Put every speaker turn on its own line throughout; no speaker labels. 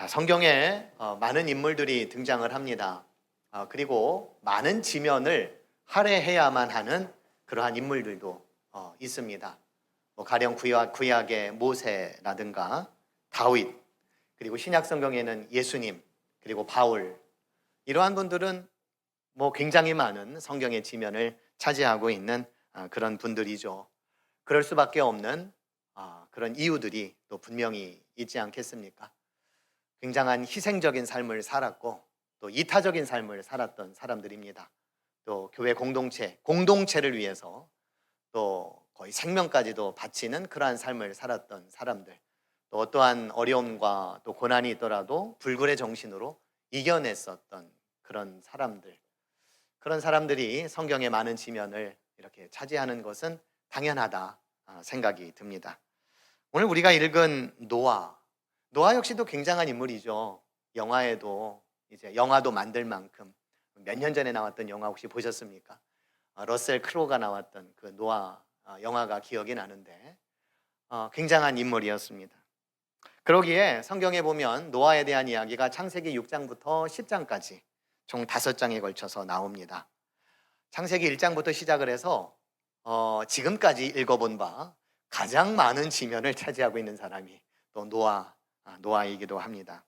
성경에 많은 인물들이 등장을 합니다. 그리고 많은 지면을 할애해야만 하는 그러한 인물들도 있습니다. 가령 구약의 모세라든가 다윗, 그리고 신약 성경에는 예수님, 그리고 바울, 이러한 분들은 굉장히 많은 성경의 지면을 차지하고 있는 그런 분들이죠. 그럴 수밖에 없는 그런 이유들이 또 분명히 있지 않겠습니까? 굉장한 희생적인 삶을 살았고 또 이타적인 삶을 살았던 사람들입니다. 또 교회 공동체를 위해서 또 거의 생명까지도 바치는 그러한 삶을 살았던 사람들, 또 어떠한 어려움과 또 고난이 있더라도 불굴의 정신으로 이겨냈었던 그런 사람들, 그런 사람들이 성경의 많은 지면을 이렇게 차지하는 것은 당연하다 생각이 듭니다. 오늘 우리가 읽은 노아 역시도 굉장한 인물이죠. 영화도 만들 만큼 몇 년 전에 나왔던 영화 혹시 보셨습니까? 러셀 크로우가 나왔던 그 노아 영화가 기억이 나는데 굉장한 인물이었습니다. 그러기에 성경에 보면 노아에 대한 이야기가 창세기 6장부터 10장까지 총 5장에 걸쳐서 나옵니다. 창세기 1장부터 시작을 해서 지금까지 읽어본 바 가장 많은 지면을 차지하고 있는 사람이 또 노아이기도 합니다.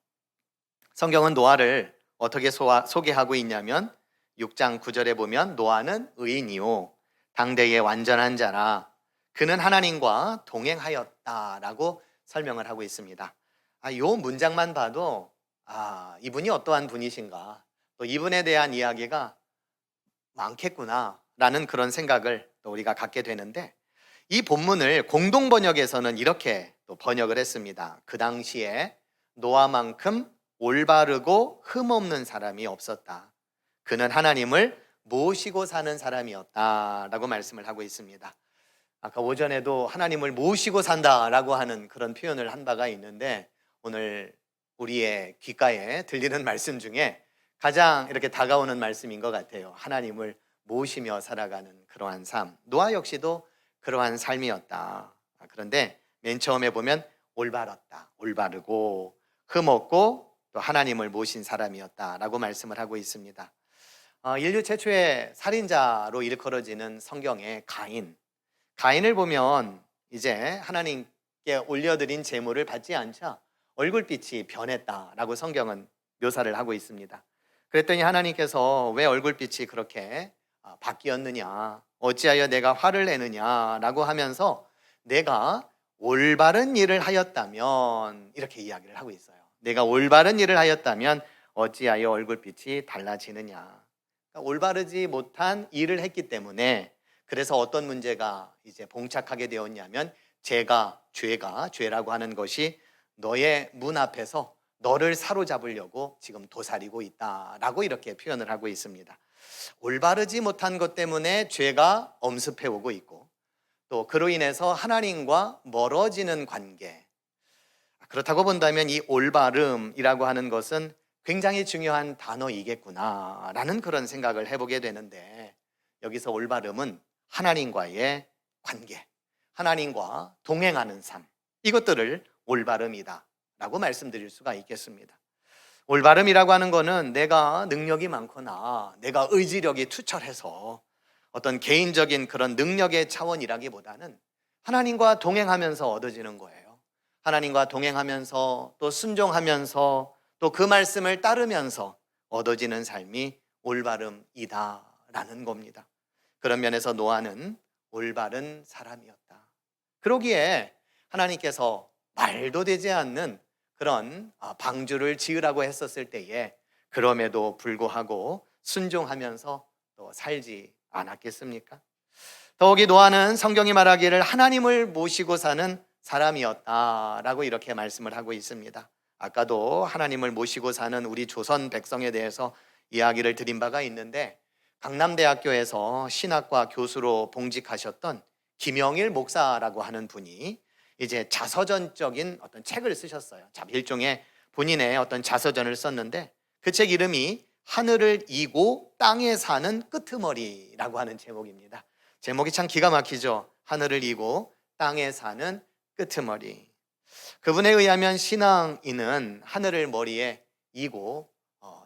성경은 노아를 어떻게 소개하고 있냐면 6장 9절에 보면 노아는 의인이요 당대의 완전한 자라 그는 하나님과 동행하였다라고 설명을 하고 있습니다. 이 문장만 봐도 이분이 어떠한 분이신가, 또 이분에 대한 이야기가 많겠구나라는 그런 생각을 또 우리가 갖게 되는데, 이 본문을 공동 번역에서는 이렇게 또 번역을 했습니다. 그 당시에 노아만큼 올바르고 흠없는 사람이 없었다. 그는 하나님을 모시고 사는 사람이었다라고 말씀을 하고 있습니다. 아까 오전에도 하나님을 모시고 산다라고 하는 그런 표현을 한 바가 있는데, 오늘 우리의 귓가에 들리는 말씀 중에 가장 이렇게 다가오는 말씀인 것 같아요. 하나님을 모시며 살아가는 그러한 삶. 노아 역시도 그러한 삶이었다. 그런데 맨 처음에 보면 올바르고 흠없고 또 하나님을 모신 사람이었다라고 말씀을 하고 있습니다. 인류 최초의 살인자로 일컬어지는 성경의 가인을 보면 이제 하나님께 올려드린 제물을 받지 않자 얼굴빛이 변했다라고 성경은 묘사를 하고 있습니다. 그랬더니 하나님께서 왜 얼굴빛이 그렇게 바뀌었느냐, 어찌하여 내가 화를 내느냐라고 하면서 내가 올바른 일을 하였다면, 이렇게 이야기를 하고 있어요. 내가 올바른 일을 하였다면 어찌하여 얼굴빛이 달라지느냐. 그러니까 올바르지 못한 일을 했기 때문에, 그래서 어떤 문제가 이제 봉착하게 되었냐면 죄라고 하는 것이 너의 문 앞에서 너를 사로잡으려고 지금 도사리고 있다라고 이렇게 표현을 하고 있습니다. 올바르지 못한 것 때문에 죄가 엄습해 오고 있고, 또 그로 인해서 하나님과 멀어지는 관계. 그렇다고 본다면 이 올바름이라고 하는 것은 굉장히 중요한 단어이겠구나라는 그런 생각을 해보게 되는데, 여기서 올바름은 하나님과의 관계, 하나님과 동행하는 삶, 이것들을 올바름이다 라고 말씀드릴 수가 있겠습니다. 올바름이라고 하는 것은 내가 능력이 많거나 내가 의지력이 투철해서 어떤 개인적인 그런 능력의 차원이라기보다는 하나님과 동행하면서 얻어지는 거예요. 하나님과 동행하면서 또 순종하면서 또 그 말씀을 따르면서 얻어지는 삶이 올바름이다라는 겁니다. 그런 면에서 노아는 올바른 사람이었다. 그러기에 하나님께서 말도 되지 않는 그런 방주를 지으라고 했었을 때에 그럼에도 불구하고 순종하면서 또 살지 않았겠습니까? 더욱이 노아는 성경이 말하기를 하나님을 모시고 사는 사람이었다라고 이렇게 말씀을 하고 있습니다. 아까도 하나님을 모시고 사는 우리 조선 백성에 대해서 이야기를 드린 바가 있는데, 강남대학교에서 신학과 교수로 봉직하셨던 김영일 목사라고 하는 분이 이제 자서전적인 어떤 책을 쓰셨어요. 일종의 본인의 어떤 자서전을 썼는데, 그 책 이름이 하늘을 이고 땅에 사는 끄트머리라고 하는 제목입니다. 제목이 참 기가 막히죠. 하늘을 이고 땅에 사는 끄트머리. 그분에 의하면 신앙인은 하늘을 머리에 이고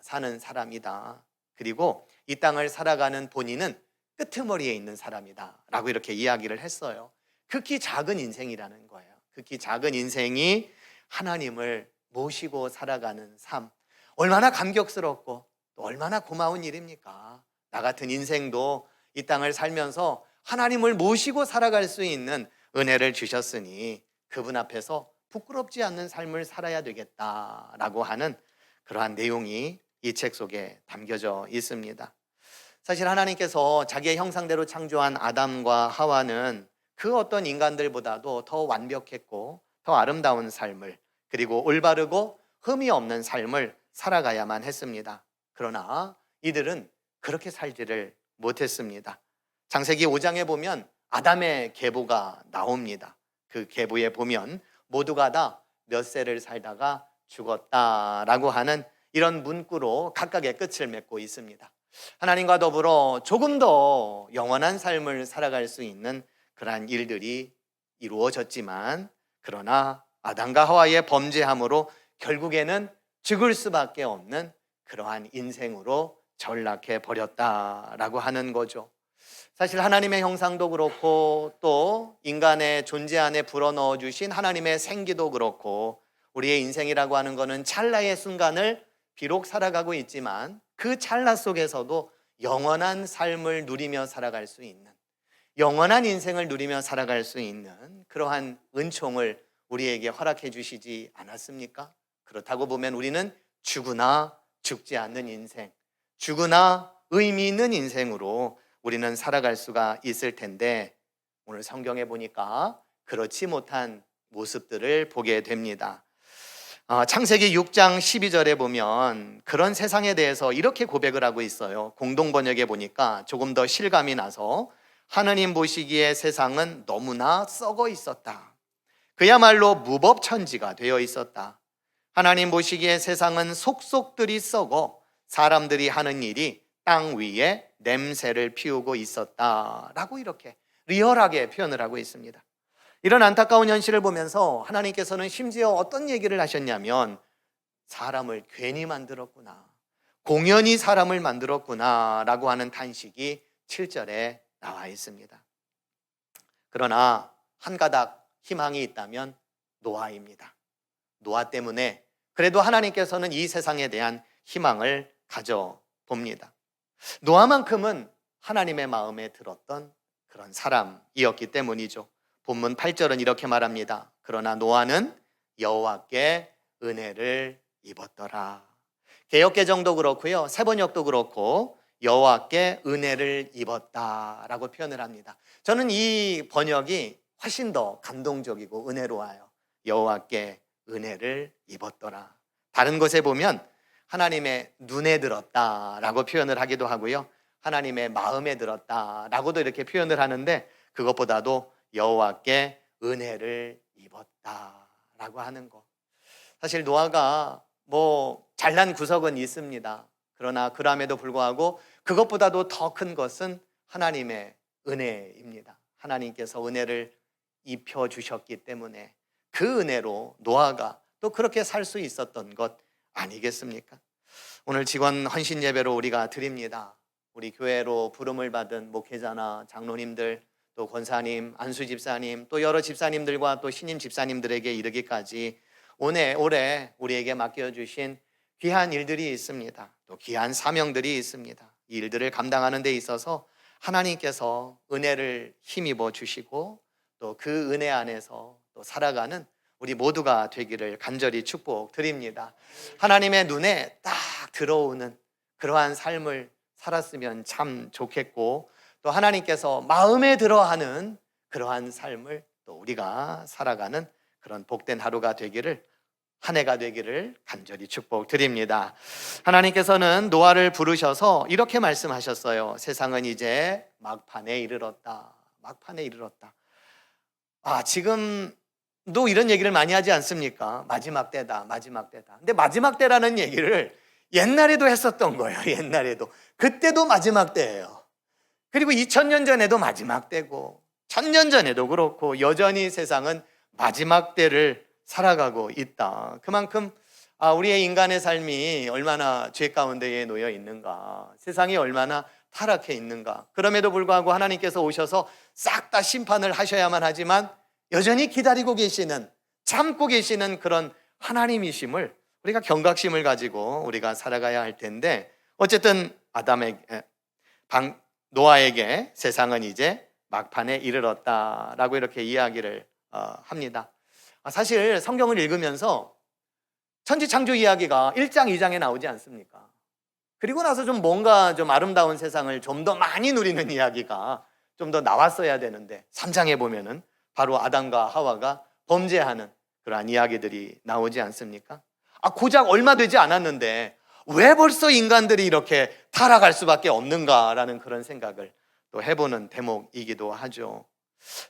사는 사람이다. 그리고 이 땅을 살아가는 본인은 끄트머리에 있는 사람이다 라고 이렇게 이야기를 했어요. 극히 작은 인생이라는 거예요. 극히 작은 인생이 하나님을 모시고 살아가는 삶, 얼마나 감격스럽고 또 얼마나 고마운 일입니까? 나 같은 인생도 이 땅을 살면서 하나님을 모시고 살아갈 수 있는 은혜를 주셨으니 그분 앞에서 부끄럽지 않는 삶을 살아야 되겠다라고 하는 그러한 내용이 이 책 속에 담겨져 있습니다. 사실 하나님께서 자기의 형상대로 창조한 아담과 하와는 그 어떤 인간들보다도 더 완벽했고 더 아름다운 삶을, 그리고 올바르고 흠이 없는 삶을 살아가야만 했습니다. 그러나 이들은 그렇게 살지를 못했습니다. 창세기 5장에 보면 아담의 계보가 나옵니다. 그 계보에 보면 모두가 다 몇 세를 살다가 죽었다라고 하는 이런 문구로 각각의 끝을 맺고 있습니다. 하나님과 더불어 조금 더 영원한 삶을 살아갈 수 있는 그러한 일들이 이루어졌지만, 그러나 아담과 하와의 범죄함으로 결국에는 죽을 수밖에 없는 그러한 인생으로 전락해 버렸다라고 하는 거죠. 사실 하나님의 형상도 그렇고 또 인간의 존재 안에 불어넣어 주신 하나님의 생기도 그렇고, 우리의 인생이라고 하는 것은 찰나의 순간을 비록 살아가고 있지만 그 찰나 속에서도 영원한 삶을 누리며 살아갈 수 있는, 영원한 인생을 누리며 살아갈 수 있는 그러한 은총을 우리에게 허락해 주시지 않았습니까? 그렇다고 보면 우리는 죽으나 죽지 않는 인생, 죽으나 의미 있는 인생으로 우리는 살아갈 수가 있을 텐데, 오늘 성경에 보니까 그렇지 못한 모습들을 보게 됩니다. 창세기 6장 12절에 보면 그런 세상에 대해서 이렇게 고백을 하고 있어요. 공동번역에 보니까 조금 더 실감이 나서, 하느님 보시기에 세상은 너무나 썩어 있었다. 그야말로 무법천지가 되어 있었다. 하나님 보시기에 세상은 속속들이 썩어 사람들이 하는 일이 땅 위에 냄새를 피우고 있었다라고 이렇게 리얼하게 표현을 하고 있습니다. 이런 안타까운 현실을 보면서 하나님께서는 심지어 어떤 얘기를 하셨냐면, 사람을 괜히 만들었구나, 공연히 사람을 만들었구나 라고 하는 탄식이 7절에 나와 있습니다. 그러나 한 가닥 희망이 있다면 노아입니다. 노아 때문에 그래도 하나님께서는 이 세상에 대한 희망을 가져봅니다. 노아만큼은 하나님의 마음에 들었던 그런 사람이었기 때문이죠. 본문 8절은 이렇게 말합니다. 그러나 노아는 여호와께 은혜를 입었더라. 개역개정도 그렇고요, 새번역도 그렇고 여호와께 은혜를 입었다라고 표현을 합니다. 저는 이 번역이 훨씬 더 감동적이고 은혜로워요. 여호와께 은혜를 입었더라. 다른 곳에 보면 하나님의 눈에 들었다라고 표현을 하기도 하고요, 하나님의 마음에 들었다라고도 이렇게 표현을 하는데, 그것보다도 여호와께 은혜를 입었다라고 하는 거. 사실 노아가 잘난 구석은 있습니다. 그러나 그럼에도 불구하고 그것보다도 더 큰 것은 하나님의 은혜입니다. 하나님께서 은혜를 입혀주셨기 때문에 그 은혜로 노아가 또 그렇게 살 수 있었던 것 아니겠습니까? 오늘 직원 헌신 예배로 우리가 드립니다. 우리 교회로 부름을 받은 목회자나 장로님들, 또 권사님, 안수 집사님, 또 여러 집사님들과 또 신임 집사님들에게 이르기까지 올해 우리에게 맡겨주신 귀한 일들이 있습니다. 또 귀한 사명들이 있습니다. 이 일들을 감당하는 데 있어서 하나님께서 은혜를 힘입어 주시고 또 그 은혜 안에서 또 살아가는 우리 모두가 되기를 간절히 축복드립니다. 하나님의 눈에 딱 들어오는 그러한 삶을 살았으면 참 좋겠고, 또 하나님께서 마음에 들어하는 그러한 삶을 또 우리가 살아가는 그런 복된 하루가 되기를, 한 해가 되기를 간절히 축복드립니다. 하나님께서는 노아를 부르셔서 이렇게 말씀하셨어요. 세상은 이제 막판에 이르렀다. 막판에 이르렀다. 지금도 이런 얘기를 많이 하지 않습니까? 마지막 때다, 마지막 때다. 근데 마지막 때라는 얘기를 옛날에도 했었던 거예요. 옛날에도. 그때도 마지막 때예요. 그리고 2000년 전에도 마지막 때고 1000년 전에도 그렇고, 여전히 세상은 마지막 때를 살아가고 있다. 그만큼 우리의 인간의 삶이 얼마나 죄 가운데에 놓여 있는가, 세상이 얼마나 타락해 있는가. 그럼에도 불구하고 하나님께서 오셔서 싹 다 심판을 하셔야만 하지만 여전히 기다리고 계시는, 참고 계시는 그런 하나님이심을 우리가 경각심을 가지고 우리가 살아가야 할 텐데, 어쨌든 노아에게 세상은 이제 막판에 이르렀다라고 이렇게 이야기를 합니다. 사실 성경을 읽으면서 천지창조 이야기가 1장, 2장에 나오지 않습니까? 그리고 나서 좀 뭔가 좀 아름다운 세상을 좀 더 많이 누리는 이야기가 좀 더 나왔어야 되는데, 3장에 보면은 바로 아담과 하와가 범죄하는 그러한 이야기들이 나오지 않습니까? 고작 얼마 되지 않았는데 왜 벌써 인간들이 이렇게 타락할 수밖에 없는가라는 그런 생각을 또 해보는 대목이기도 하죠.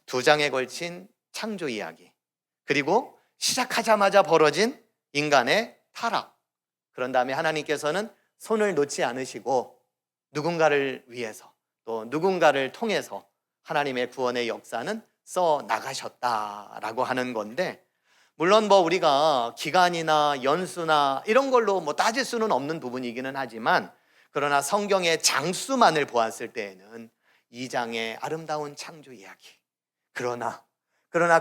2장에 걸친 창조 이야기, 그리고 시작하자마자 벌어진 인간의 타락, 그런 다음에 하나님께서는 손을 놓지 않으시고 누군가를 위해서 또 누군가를 통해서 하나님의 구원의 역사는 써 나가셨다라고 하는 건데, 물론 우리가 기간이나 연수나 이런 걸로 따질 수는 없는 부분이기는 하지만, 그러나 성경의 장수만을 보았을 때에는 2장의 아름다운 창조 이야기, 그러나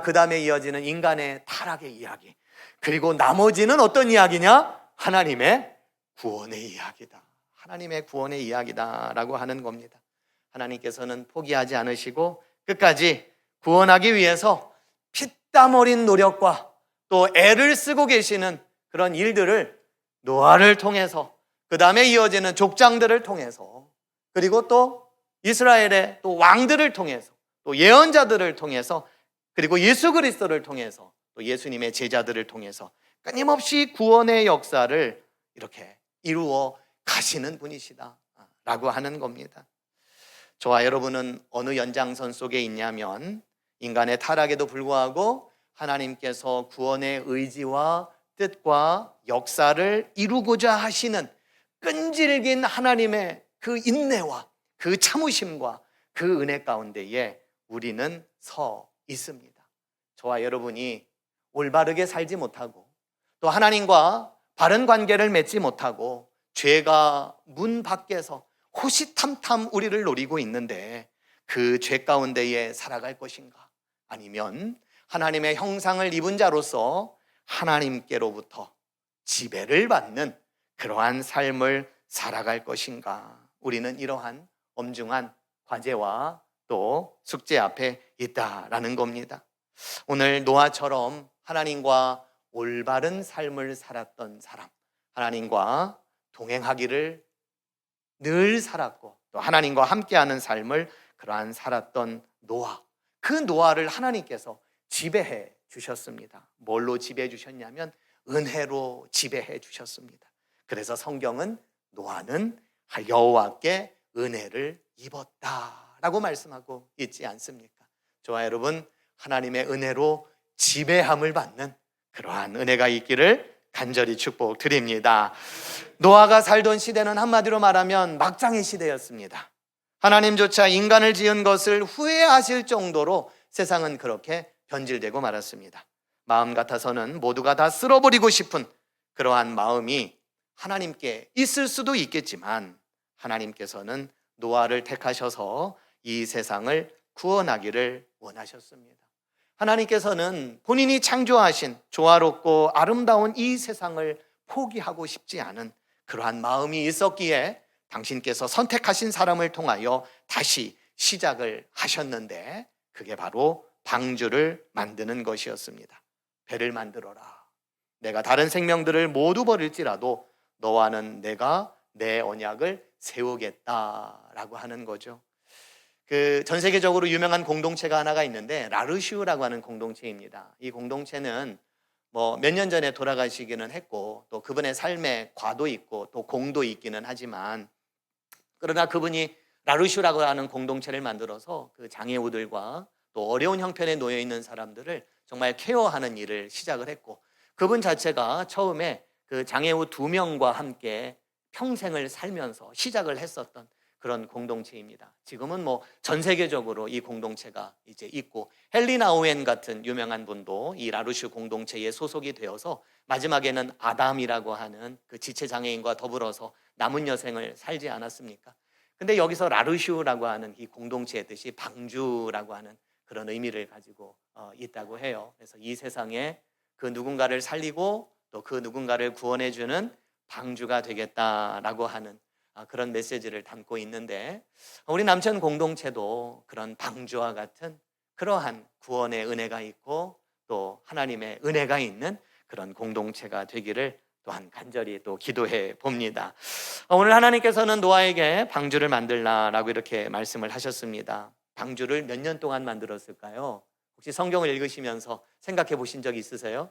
그 다음에 이어지는 인간의 타락의 이야기, 그리고 나머지는 어떤 이야기냐? 하나님의 구원의 이야기다. 하나님의 구원의 이야기다라고 하는 겁니다. 하나님께서는 포기하지 않으시고 끝까지 구원하기 위해서 피땀 어린 노력과 또 애를 쓰고 계시는 그런 일들을 노아를 통해서, 그 다음에 이어지는 족장들을 통해서, 그리고 또 이스라엘의 또 왕들을 통해서, 또 예언자들을 통해서, 그리고 예수 그리스도를 통해서, 또 예수님의 제자들을 통해서 끊임없이 구원의 역사를 이렇게 이루어 가시는 분이시다 라고 하는 겁니다. 저와 여러분은 어느 연장선 속에 있냐면, 인간의 타락에도 불구하고 하나님께서 구원의 의지와 뜻과 역사를 이루고자 하시는 끈질긴 하나님의 그 인내와 그 참으심과 그 은혜 가운데에 우리는 서 있습니다. 저와 여러분이 올바르게 살지 못하고 또 하나님과 바른 관계를 맺지 못하고 죄가 문 밖에서 호시탐탐 우리를 노리고 있는데, 그 죄 가운데에 살아갈 것인가? 아니면 하나님의 형상을 입은 자로서 하나님께로부터 지배를 받는 그러한 삶을 살아갈 것인가? 우리는 이러한 엄중한 과제와 또 숙제 앞에 있다라는 겁니다. 오늘 노아처럼 하나님과 올바른 삶을 살았던 사람, 하나님과 동행하기를 늘 살았고 또 하나님과 함께하는 삶을 그러한 살았던 노아, 그 노아를 하나님께서 지배해 주셨습니다. 뭘로 지배해 주셨냐면 은혜로 지배해 주셨습니다. 그래서 성경은 노아는 여호와께 은혜를 입었다라고 말씀하고 있지 않습니까? 저와 여러분, 하나님의 은혜로 지배함을 받는 그러한 은혜가 있기를 간절히 축복드립니다. 노아가 살던 시대는 한마디로 말하면 막장의 시대였습니다. 하나님조차 인간을 지은 것을 후회하실 정도로 세상은 그렇게 변질되고 말았습니다. 마음 같아서는 모두가 다 쓸어버리고 싶은 그러한 마음이 하나님께 있을 수도 있겠지만, 하나님께서는 노아를 택하셔서 이 세상을 구원하기를 원하셨습니다. 하나님께서는 본인이 창조하신 조화롭고 아름다운 이 세상을 포기하고 싶지 않은 그러한 마음이 있었기에 당신께서 선택하신 사람을 통하여 다시 시작을 하셨는데, 그게 바로 방주를 만드는 것이었습니다. 배를 만들어라. 내가 다른 생명들을 모두 버릴지라도 너와는 내가 내 언약을 세우겠다라고 하는 거죠. 전 세계적으로 유명한 공동체가 하나가 있는데 라르슈라고 하는 공동체입니다. 이 공동체는 몇 년 전에 돌아가시기는 했고 또 그분의 삶에 과도 있고 또 공도 있기는 하지만, 그러나 그분이 라르슈라고 하는 공동체를 만들어서 그 장애우들과 또 어려운 형편에 놓여 있는 사람들을 정말 케어하는 일을 시작을 했고, 그분 자체가 처음에 그 장애우 2명과 함께 평생을 살면서 시작을 했었던 그런 공동체입니다. 지금은 뭐 전 세계적으로 이 공동체가 이제 있고, 헬리나 오웬 같은 유명한 분도 이 라루슈 공동체에 소속이 되어서 마지막에는 아담이라고 하는 그 지체 장애인과 더불어서 남은 여생을 살지 않았습니까? 근데 여기서 라루슈라고 하는 이 공동체의 뜻이 방주라고 하는 그런 의미를 가지고 있다고 해요. 그래서 이 세상에 그 누군가를 살리고 또 그 누군가를 구원해주는 방주가 되겠다라고 하는 그런 메시지를 담고 있는데, 우리 남천 공동체도 그런 방주와 같은 그러한 구원의 은혜가 있고 또 하나님의 은혜가 있는 그런 공동체가 되기를 또한 간절히 또 기도해 봅니다. 오늘 하나님께서는 노아에게 방주를 만들라라고 이렇게 말씀을 하셨습니다. 방주를 몇 년 동안 만들었을까요? 혹시 성경을 읽으시면서 생각해 보신 적 있으세요?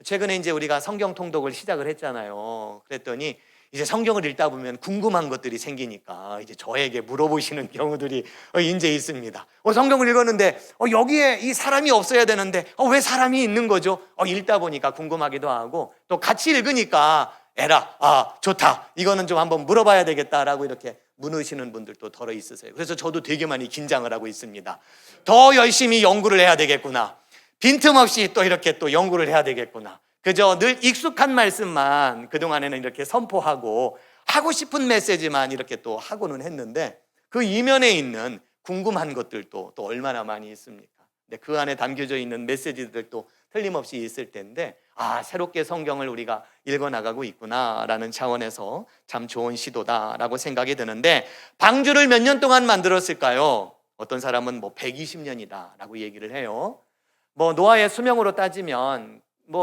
최근에 이제 우리가 성경 통독을 시작을 했잖아요. 그랬더니 이제 성경을 읽다 보면 궁금한 것들이 생기니까 이제 저에게 물어보시는 경우들이 이제 있습니다. 성경을 읽었는데 여기에 이 사람이 없어야 되는데 왜 사람이 있는 거죠? 읽다 보니까 궁금하기도 하고, 또 같이 읽으니까 에라, 좋다, 이거는 좀 한번 물어봐야 되겠다라고 이렇게 물으시는 분들도 덜어 있으세요. 그래서 저도 되게 많이 긴장을 하고 있습니다. 더 열심히 연구를 해야 되겠구나, 빈틈없이 또 이렇게 또 연구를 해야 되겠구나. 그저 늘 익숙한 말씀만 그동안에는 이렇게 선포하고 하고 싶은 메시지만 이렇게 또 하고는 했는데, 그 이면에 있는 궁금한 것들도 또 얼마나 많이 있습니까? 근데 그 안에 담겨져 있는 메시지들도 틀림없이 있을 텐데, 새롭게 성경을 우리가 읽어나가고 있구나라는 차원에서 참 좋은 시도다라고 생각이 드는데, 방주를 몇 년 동안 만들었을까요? 어떤 사람은 120년이다라고 얘기를 해요. 노아의 수명으로 따지면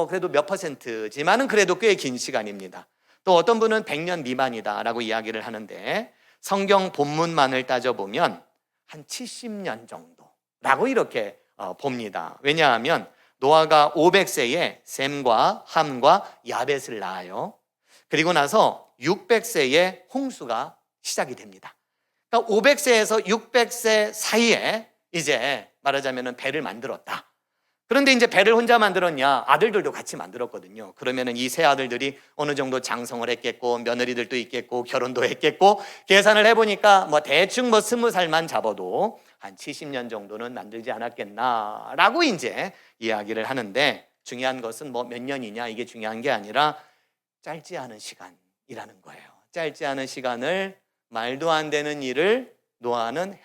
그래도 몇 %지만은 그래도 꽤 긴 시간입니다. 또 어떤 분은 100년 미만이다라고 이야기를 하는데, 성경 본문만을 따져보면 한 70년 정도라고 이렇게 봅니다. 왜냐하면 노아가 500세에 셈과 함과 야벳을 낳아요. 그리고 나서 600세에 홍수가 시작이 됩니다. 그러니까 500세에서 600세 사이에 이제 말하자면 배를 만들었다. 그런데 이제 배를 혼자 만들었냐? 아들들도 같이 만들었거든요. 그러면은 이 세 아들들이 어느 정도 장성을 했겠고, 며느리들도 있겠고, 결혼도 했겠고, 계산을 해보니까 대충 20살만 잡아도 한 70년 정도는 만들지 않았겠나라고 이제 이야기를 하는데, 중요한 것은 몇 년이냐 이게 중요한 게 아니라 짧지 않은 시간이라는 거예요. 짧지 않은 시간을 말도 안 되는 일을 노아는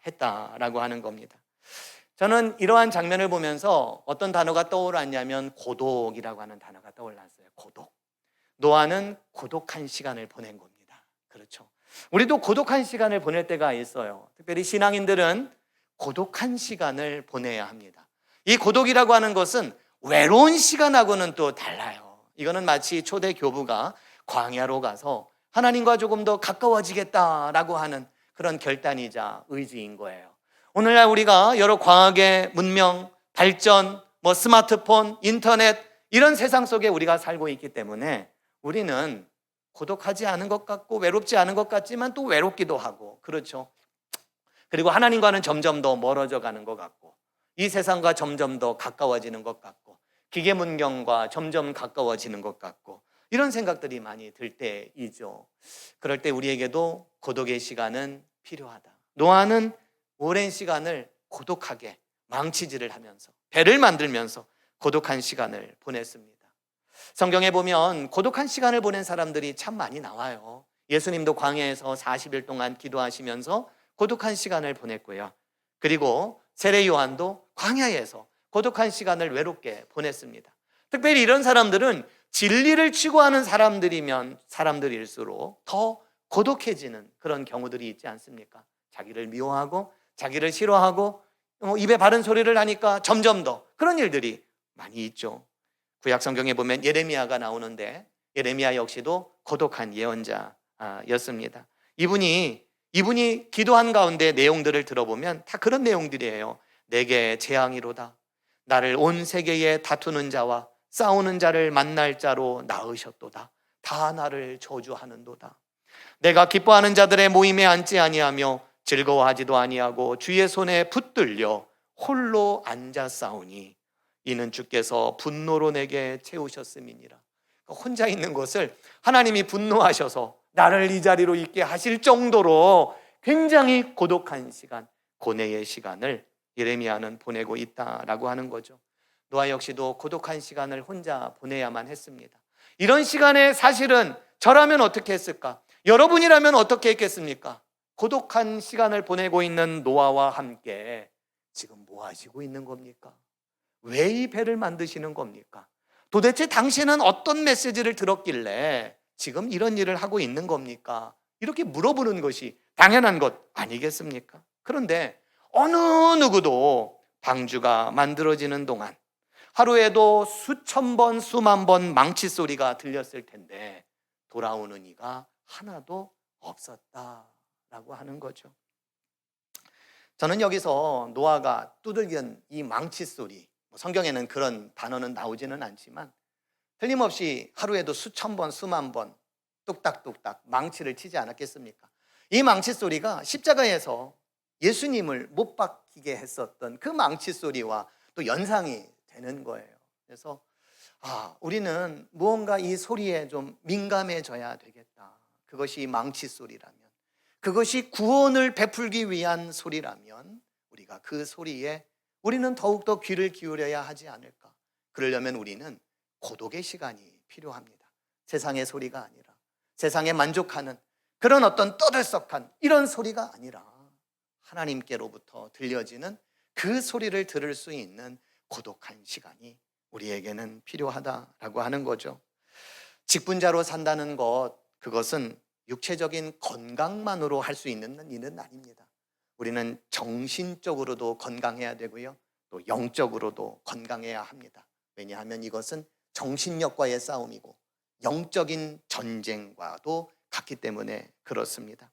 했다라고 하는 겁니다. 저는 이러한 장면을 보면서 어떤 단어가 떠올랐냐면 고독이라고 하는 단어가 떠올랐어요. 고독. 노아는 고독한 시간을 보낸 겁니다. 그렇죠. 우리도 고독한 시간을 보낼 때가 있어요. 특별히 신앙인들은 고독한 시간을 보내야 합니다. 이 고독이라고 하는 것은 외로운 시간하고는 또 달라요. 이거는 마치 초대 교부가 광야로 가서 하나님과 조금 더 가까워지겠다라고 하는 그런 결단이자 의지인 거예요. 오늘날 우리가 여러 과학의 문명, 발전, 스마트폰, 인터넷 이런 세상 속에 우리가 살고 있기 때문에 우리는 고독하지 않은 것 같고 외롭지 않은 것 같지만 또 외롭기도 하고, 그렇죠. 그리고 하나님과는 점점 더 멀어져 가는 것 같고, 이 세상과 점점 더 가까워지는 것 같고, 기계 문명과 점점 가까워지는 것 같고, 이런 생각들이 많이 들 때이죠. 그럴 때 우리에게도 고독의 시간은 필요하다. 노아는 오랜 시간을 고독하게 망치질을 하면서 배를 만들면서 고독한 시간을 보냈습니다. 성경에 보면 고독한 시간을 보낸 사람들이 참 많이 나와요. 예수님도 광야에서 40일 동안 기도하시면서 고독한 시간을 보냈고요. 그리고 세례 요한도 광야에서 고독한 시간을 외롭게 보냈습니다. 특별히 이런 사람들은 진리를 추구하는 사람들일수록 더 고독해지는 그런 경우들이 있지 않습니까? 자기를 미워하고 자기를 싫어하고 입에 바른 소리를 하니까 점점 더 그런 일들이 많이 있죠. 구약 성경에 보면 예레미야가 나오는데, 예레미야 역시도 고독한 예언자였습니다. 이분이 기도한 가운데 내용들을 들어보면 다 그런 내용들이에요. 내게 재앙이로다. 나를 온 세계에 다투는 자와 싸우는 자를 만날 자로 낳으셨도다. 다 나를 저주하는도다. 내가 기뻐하는 자들의 모임에 앉지 아니하며 즐거워하지도 아니하고 주의 손에 붙들려 홀로 앉아 싸우니 이는 주께서 분노로 내게 채우셨음이니라. 혼자 있는 것을 하나님이 분노하셔서 나를 이 자리로 있게 하실 정도로 굉장히 고독한 시간, 고뇌의 시간을 예레미야는 보내고 있다라고 하는 거죠. 노아 역시도 고독한 시간을 혼자 보내야만 했습니다. 이런 시간에 사실은 저라면 어떻게 했을까? 여러분이라면 어떻게 했겠습니까? 고독한 시간을 보내고 있는 노아와 함께 지금 뭐 하시고 있는 겁니까? 왜 이 배를 만드시는 겁니까? 도대체 당신은 어떤 메시지를 들었길래 지금 이런 일을 하고 있는 겁니까? 이렇게 물어보는 것이 당연한 것 아니겠습니까? 그런데 어느 누구도 방주가 만들어지는 동안 하루에도 수천 번, 수만 번 망치 소리가 들렸을 텐데 돌아오는 이가 하나도 없었다라고 하는 거죠. 저는 여기서 노아가 두들긴 이 망치 소리, 성경에는 그런 단어는 나오지는 않지만 틀림없이 하루에도 수천 번, 수만 번 뚝딱뚝딱 망치를 치지 않았겠습니까? 이 망치 소리가 십자가에서 예수님을 못 박히게 했었던 그 망치 소리와 또 연상이 되는 거예요. 그래서 우리는 무언가 이 소리에 좀 민감해져야 되겠다. 그것이 망치 소리라면, 그것이 구원을 베풀기 위한 소리라면 우리가 그 소리에 우리는 더욱더 귀를 기울여야 하지 않을까. 그러려면 우리는 고독의 시간이 필요합니다. 세상의 소리가 아니라, 세상에 만족하는 그런 어떤 떠들썩한 이런 소리가 아니라 하나님께로부터 들려지는 그 소리를 들을 수 있는 고독한 시간이 우리에게는 필요하다라고 하는 거죠. 직분자로 산다는 것, 그것은 육체적인 건강만으로 할 수 있는 일은 아닙니다. 우리는 정신적으로도 건강해야 되고요, 또 영적으로도 건강해야 합니다. 왜냐하면 이것은 정신력과의 싸움이고 영적인 전쟁과도 같기 때문에 그렇습니다.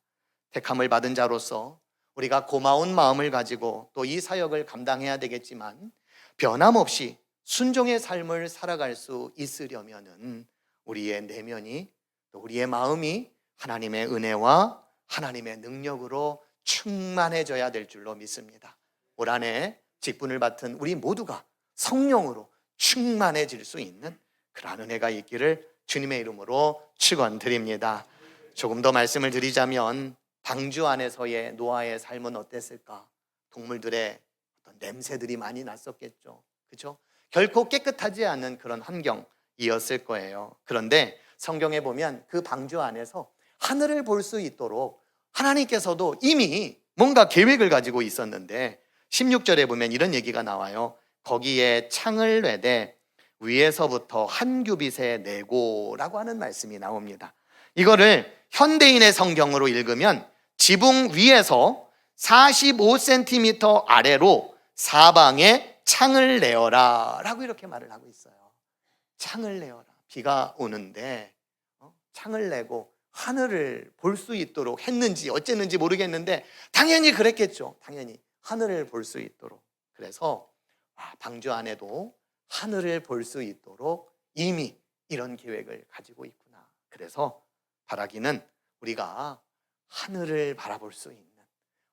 택함을 받은 자로서 우리가 고마운 마음을 가지고 또 이 사역을 감당해야 되겠지만 변함없이 순종의 삶을 살아갈 수 있으려면은 우리의 내면이, 또 우리의 마음이 하나님의 은혜와 하나님의 능력으로 충만해져야 될 줄로 믿습니다. 올 한해 직분을 맡은 우리 모두가 성령으로 충만해질 수 있는 그러한 은혜가 있기를 주님의 이름으로 축원드립니다. 조금 더 말씀을 드리자면 방주 안에서의 노아의 삶은 어땠을까? 동물들의 어떤 냄새들이 많이 났었겠죠. 그렇죠? 결코 깨끗하지 않은 그런 환경이었을 거예요. 그런데 성경에 보면 그 방주 안에서 하늘을 볼 수 있도록 하나님께서도 이미 뭔가 계획을 가지고 있었는데 16절에 보면 이런 얘기가 나와요. 거기에 창을 내되 위에서부터 한 규빗에 내고라고 하는 말씀이 나옵니다. 이거를 현대인의 성경으로 읽으면 지붕 위에서 45cm 아래로 사방에 창을 내어라 라고 이렇게 말을 하고 있어요. 창을 내어라. 비가 오는데 창을 내고 하늘을 볼 수 있도록 했는지 어쨌는지 모르겠는데 당연히 그랬겠죠. 당연히 하늘을 볼 수 있도록. 그래서 방주 안에도 하늘을 볼 수 있도록 이미 이런 계획을 가지고 있구나. 그래서 바라기는 우리가 하늘을 바라볼 수 있는,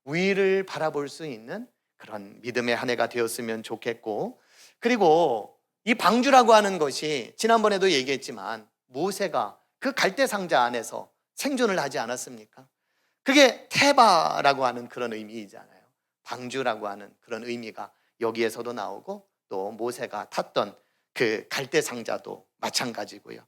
위를 바라볼 수 있는 그런 믿음의 한 해가 되었으면 좋겠고, 그리고 이 방주라고 하는 것이 지난번에도 얘기했지만 모세가 그 갈대 상자 안에서 생존을 하지 않았습니까? 그게 테바라고 하는 그런 의미이잖아요. 방주라고 하는 그런 의미가 여기에서도 나오고 또 모세가 탔던 그 갈대 상자도 마찬가지고요.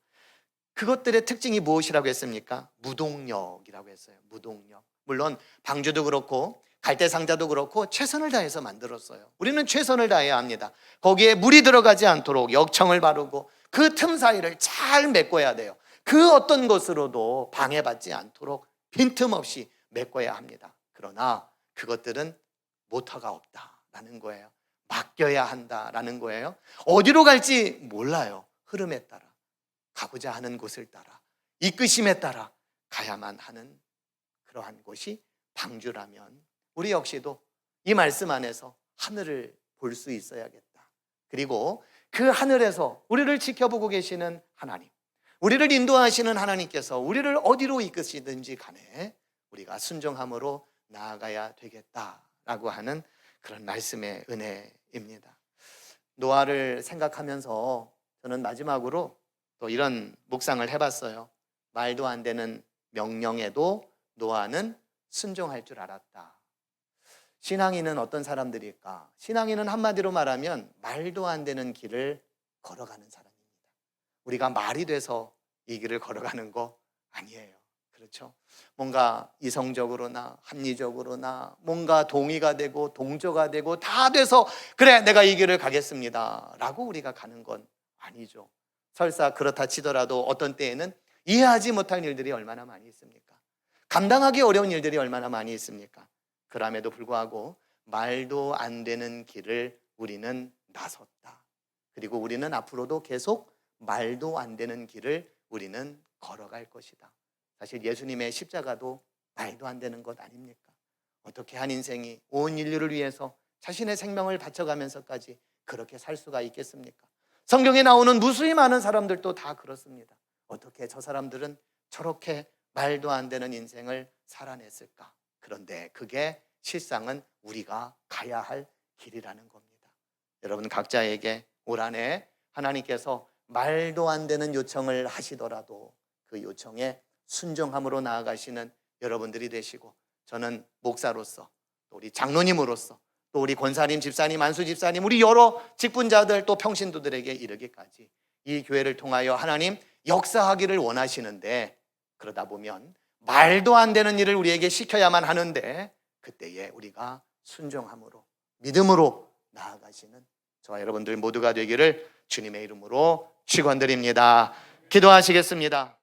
그것들의 특징이 무엇이라고 했습니까? 무동력이라고 했어요. 무동력. 물론 방주도 그렇고 갈대 상자도 그렇고 최선을 다해서 만들었어요. 우리는 최선을 다해야 합니다. 거기에 물이 들어가지 않도록 역청을 바르고 그 틈 사이를 잘 메꿔야 돼요. 그 어떤 것으로도 방해받지 않도록 빈틈없이 메꿔야 합니다. 그러나 그것들은 모터가 없다라는 거예요. 맡겨야 한다라는 거예요. 어디로 갈지 몰라요. 흐름에 따라, 가고자 하는 곳을 따라, 이끄심에 따라 가야만 하는 그러한 곳이 방주라면 우리 역시도 이 말씀 안에서 하늘을 볼 수 있어야겠다. 그리고 그 하늘에서 우리를 지켜보고 계시는 하나님, 우리를 인도하시는 하나님께서 우리를 어디로 이끄시든지 간에 우리가 순종함으로 나아가야 되겠다라고 하는 그런 말씀의 은혜입니다. 노아를 생각하면서 저는 마지막으로 또 이런 묵상을 해봤어요. 말도 안 되는 명령에도 노아는 순종할 줄 알았다. 신앙인은 어떤 사람들일까? 신앙인은 한마디로 말하면 말도 안 되는 길을 걸어가는 사람입니다. 우리가 말이 돼서 이 길을 걸어가는 거 아니에요. 그렇죠? 뭔가 이성적으로나 합리적으로나 뭔가 동의가 되고 동조가 되고 다 돼서 그래 내가 이 길을 가겠습니다 라고 우리가 가는 건 아니죠. 설사 그렇다 치더라도 어떤 때에는 이해하지 못할 일들이 얼마나 많이 있습니까? 감당하기 어려운 일들이 얼마나 많이 있습니까? 그럼에도 불구하고 말도 안 되는 길을 우리는 나섰다. 그리고 우리는 앞으로도 계속 말도 안 되는 길을 우리는 걸어갈 것이다. 사실 예수님의 십자가도 말도 안 되는 것 아닙니까? 어떻게 한 인생이 온 인류를 위해서 자신의 생명을 바쳐가면서까지 그렇게 살 수가 있겠습니까? 성경에 나오는 무수히 많은 사람들도 다 그렇습니다. 어떻게 저 사람들은 저렇게 말도 안 되는 인생을 살아냈을까? 그런데 그게 실상은 우리가 가야 할 길이라는 겁니다. 여러분 각자에게 올 한해 하나님께서 말도 안 되는 요청을 하시더라도 그 요청에 순종함으로 나아가시는 여러분들이 되시고, 저는 목사로서 또 우리 장로님으로서 또 우리 권사님, 집사님, 안수 집사님, 우리 여러 직분자들 또 평신도들에게 이르기까지 이 교회를 통하여 하나님 역사하기를 원하시는데, 그러다 보면 말도 안 되는 일을 우리에게 시켜야만 하는데 그때에 우리가 순종함으로 믿음으로 나아가시는 저와 여러분들 모두가 되기를 주님의 이름으로 축원드립니다. 기도하시겠습니다.